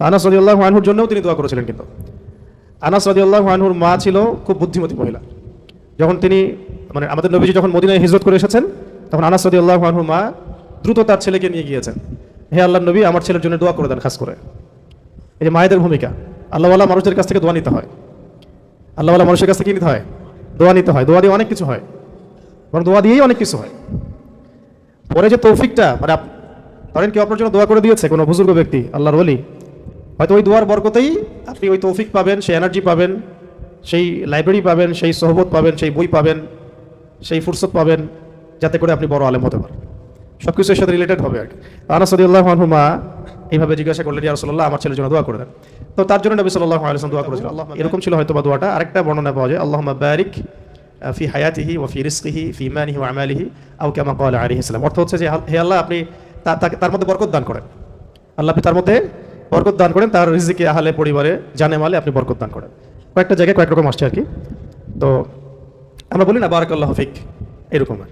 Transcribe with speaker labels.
Speaker 1: আনাস রাদিয়াল্লাহু আনহুর জন্যও তিনি দোয়া করেছিলেন। কিন্তু আনাস রাদিয়াল্লাহু আনহুর মা ছিল খুব বুদ্ধিমতী মহিলা। যখন তিনি মানে আমাদের নবীজি যখন মদিনায় হিজরত করে এসেছেন, তখন আনাস রাদিয়াল্লাহু আনহুর মা দ্রুত তার ছেলেকে নিয়ে গিয়েছেন, হে আল্লাহর নবী, আমার ছেলের জন্য দোয়া করে দেন। খাস করে এই যে মায়েদের ভূমিকা, আল্লাহওয়ালা মানুষদের কাছ থেকে দোয়া নিতে হয়। আল্লাহওয়ালা মানুষের কাছ থেকে কি নিতে হয়? দোয়া নিতে হয়। দোয়া দিয়ে অনেক কিছু হয়, বরং দোয়া দিয়েই অনেক কিছু হয়। পরে যে তৌফিকটা, মানে ধরেন কেউ আপনার জন্য দোয়া করে দিয়েছে, কোনো বুজুর্গ ব্যক্তি, আল্লাহর ওলি, হয়তো ওই দোয়ার বরকতেই আপনি ওই তৌফিক পাবেন, সেই এনার্জি পাবেন, সেই লাইব্রেরি পাবেন, সেই সোহবত পাবেন, সেই বই পাবেন, সেই ফুরসত পাবেন, যাতে করে আপনি বড় আলেম হতে পারেন। সব কিছুর সাথে রিলেটেড হবে আর কি। আনাস রাদিয়াল্লাহু আনহু মা এইভাবে জিজ্ঞাসা করলেন, ইয়া রাসূলুল্লাহ, আমার ছেলের জন্য দোয়া করে দেন। তো তার জন্য নবী সাল্লাল্লাহু আলাইহি ওয়াসাল্লাম দোয়া করেছিলেন। এরকম ছিল হয়তো বা দোয়াটা। আরেকটা বর্ণনা পাওয়া যায়, আল্লাহুম্মা বারিক ফি হায়াতিহি ওয়া ফি রিজকিহি ফি মানিহি ওয়া আমালিহি আও কামা ক্বালা আলাইহিস সালাম। অর্থ হচ্ছে যে হে আল্লাহ, আপনি তার মধ্যে বরকত দান করেন। আল্লাহ আপনি তার মধ্যে বরকত দান করেন, তার রিজিকে, আহলে, পরিবারে, জানে মালে আপনি বরকত দান করেন। কয়েকটা জায়গায় কয়েক রকম আসছে আর কি। তো আমরা বলি না বারাকাল্লাহু ফিক, এরকম আর